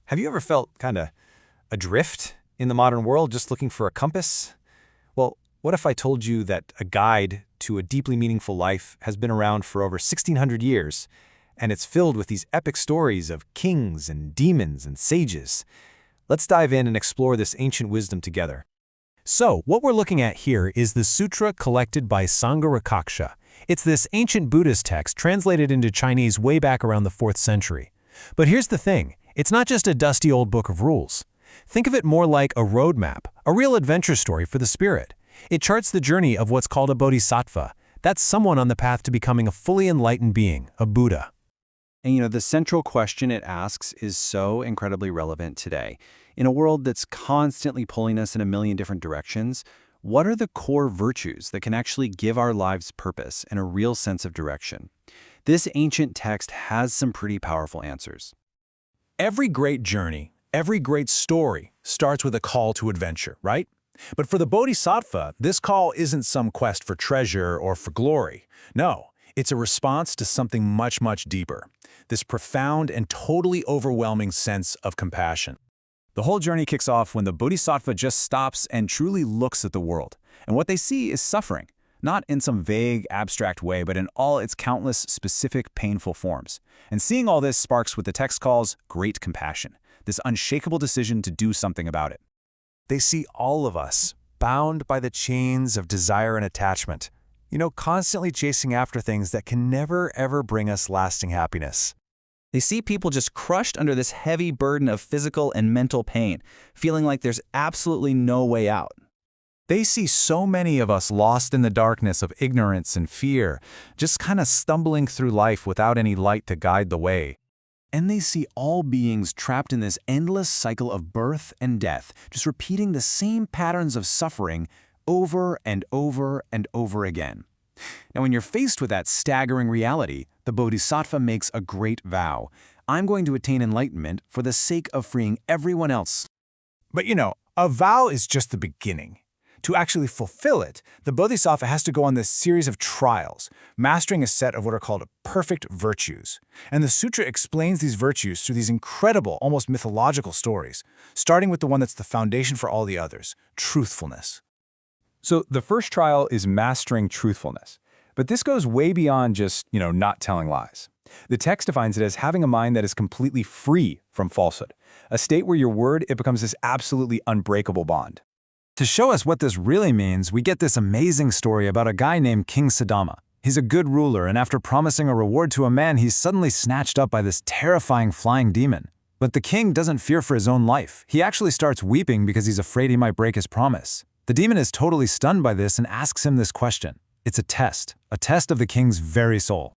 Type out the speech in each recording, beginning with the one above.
Have you ever felt kind of adrift in the modern world just looking for a compass? Well, what if I told you that a guide to a deeply meaningful life has been around for over 1,600 years, and it's filled with these epic stories of kings and demons and sages? Let's dive in and explore this ancient wisdom together. So, what we're looking at here is the sutra collected by Saṅgharakṣa. It's this ancient Buddhist text translated into Chinese way back around the 4th century. But here's the thing, it's not just a dusty old book of rules. Think of it more like a roadmap, a real adventure story for the spirit. It charts the journey of what's called a Bodhisattva. That's someone on the path to becoming a fully enlightened being, a Buddha. And the central question it asks is so incredibly relevant today. In a world that's constantly pulling us in a million different directions, what are the core virtues that can actually give our lives purpose and a real sense of direction? This ancient text has some pretty powerful answers. Every great journey, every great story starts with a call to adventure, right? But for the Bodhisattva, this call isn't some quest for treasure or for glory. No, it's a response to something much, much deeper. This profound and totally overwhelming sense of compassion. The whole journey kicks off when the Bodhisattva just stops and truly looks at the world. And what they see is suffering, not in some vague, abstract way, but in all its countless, specific, painful forms. And seeing all this sparks what the text calls great compassion, this unshakable decision to do something about it. They see all of us, bound by the chains of desire and attachment, constantly chasing after things that can never, ever bring us lasting happiness. They see people just crushed under this heavy burden of physical and mental pain, feeling like there's absolutely no way out. They see so many of us lost in the darkness of ignorance and fear, just kind of stumbling through life without any light to guide the way. And they see all beings trapped in this endless cycle of birth and death, just repeating the same patterns of suffering over and over and over again. Now, when you're faced with that staggering reality, the Bodhisattva makes a great vow. I'm going to attain enlightenment for the sake of freeing everyone else. But a vow is just the beginning. To actually fulfill it, the Bodhisattva has to go on this series of trials, mastering a set of what are called perfect virtues. And the sutra explains these virtues through these incredible, almost mythological stories, starting with the one that's the foundation for all the others, truthfulness. So the first trial is mastering truthfulness. But this goes way beyond just, not telling lies. The text defines it as having a mind that is completely free from falsehood, a state where your word, it becomes this absolutely unbreakable bond. To show us what this really means, we get this amazing story about a guy named King Saddama. He's a good ruler, and after promising a reward to a man, he's suddenly snatched up by this terrifying flying demon. But the king doesn't fear for his own life. He actually starts weeping because he's afraid he might break his promise. The demon is totally stunned by this and asks him this question. It's a test of the king's very soul.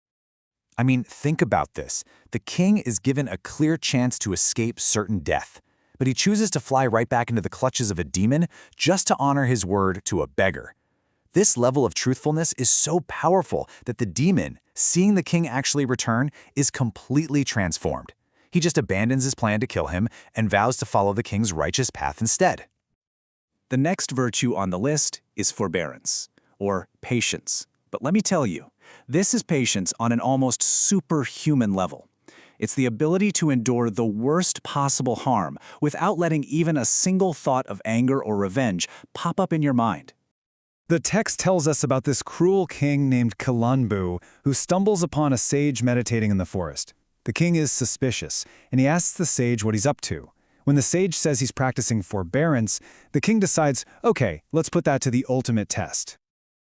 I mean, think about this. The king is given a clear chance to escape certain death, but he chooses to fly right back into the clutches of a demon just to honor his word to a beggar. This level of truthfulness is so powerful that the demon, seeing the king actually return, is completely transformed. He just abandons his plan to kill him and vows to follow the king's righteous path instead. The next virtue on the list is forbearance, or patience. But let me tell you, this is patience on an almost superhuman level. It's the ability to endure the worst possible harm without letting even a single thought of anger or revenge pop up in your mind. The text tells us about this cruel king named Kalanbu who stumbles upon a sage meditating in the forest. The king is suspicious, and he asks the sage what he's up to. When the sage says he's practicing forbearance, the king decides, okay, let's put that to the ultimate test.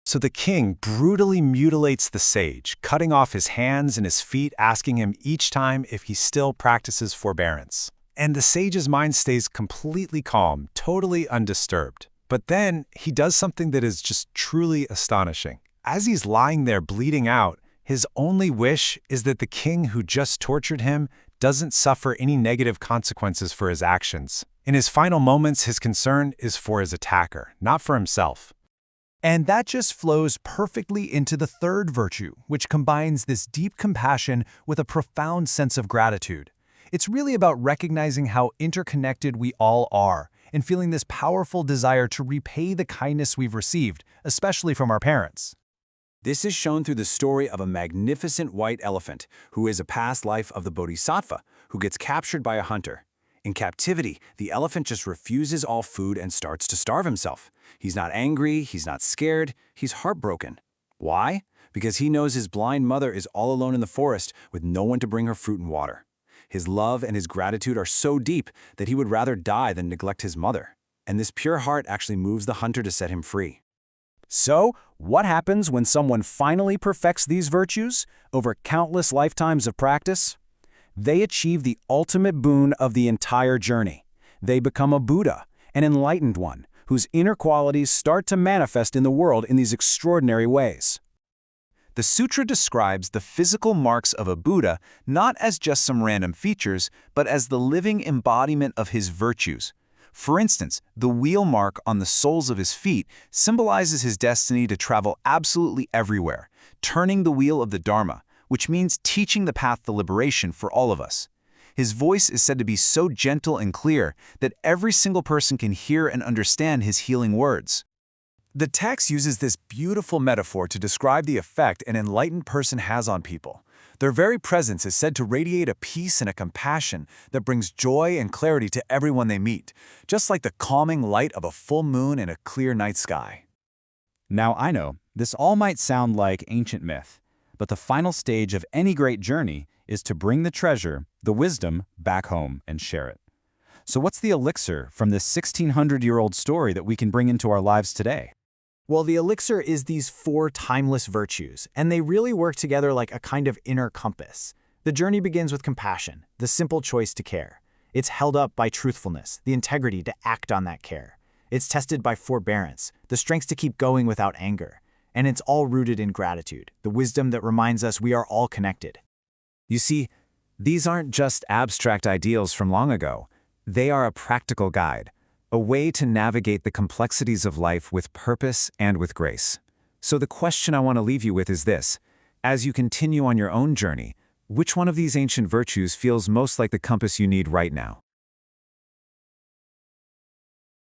So the king brutally mutilates the sage, cutting off his hands and his feet, asking him each time if he still practices forbearance. And the sage's mind stays completely calm, totally undisturbed. But then he does something that is just truly astonishing. As he's lying there bleeding out, his only wish is that the king who just tortured him doesn't suffer any negative consequences for his actions. In his final moments, his concern is for his attacker, not for himself. And that just flows perfectly into the third virtue, which combines this deep compassion with a profound sense of gratitude. It's really about recognizing how interconnected we all are and feeling this powerful desire to repay the kindness we've received, especially from our parents. This is shown through the story of a magnificent white elephant who is a past life of the Bodhisattva who gets captured by a hunter. In captivity, the elephant just refuses all food and starts to starve himself. He's not angry, he's not scared, he's heartbroken. Why? Because he knows his blind mother is all alone in the forest with no one to bring her fruit and water. His love and his gratitude are so deep that he would rather die than neglect his mother. And this pure heart actually moves the hunter to set him free. So, what happens when someone finally perfects these virtues over countless lifetimes of practice? They achieve the ultimate boon of the entire journey. They become a Buddha, an enlightened one, whose inner qualities start to manifest in the world in these extraordinary ways. The sutra describes the physical marks of a Buddha not as just some random features, but as the living embodiment of his virtues. For instance, the wheel mark on the soles of his feet symbolizes his destiny to travel absolutely everywhere, turning the wheel of the Dharma, which means teaching the path to liberation for all of us. His voice is said to be so gentle and clear that every single person can hear and understand his healing words. The text uses this beautiful metaphor to describe the effect an enlightened person has on people. Their very presence is said to radiate a peace and a compassion that brings joy and clarity to everyone they meet, just like the calming light of a full moon in a clear night sky. Now I know, this all might sound like ancient myth, but the final stage of any great journey is to bring the treasure, the wisdom, back home and share it. So what's the elixir from this 1600-year-old story that we can bring into our lives today? Well, the elixir is these 4 timeless virtues, and they really work together like a kind of inner compass. The journey begins with compassion, the simple choice to care. It's held up by truthfulness, the integrity to act on that care. It's tested by forbearance, the strength to keep going without anger. And it's all rooted in gratitude, the wisdom that reminds us we are all connected. You see, these aren't just abstract ideals from long ago. They are a practical guide, a way to navigate the complexities of life with purpose and with grace. So the question I want to leave you with is this. As you continue on your own journey, which one of these ancient virtues feels most like the compass you need right now?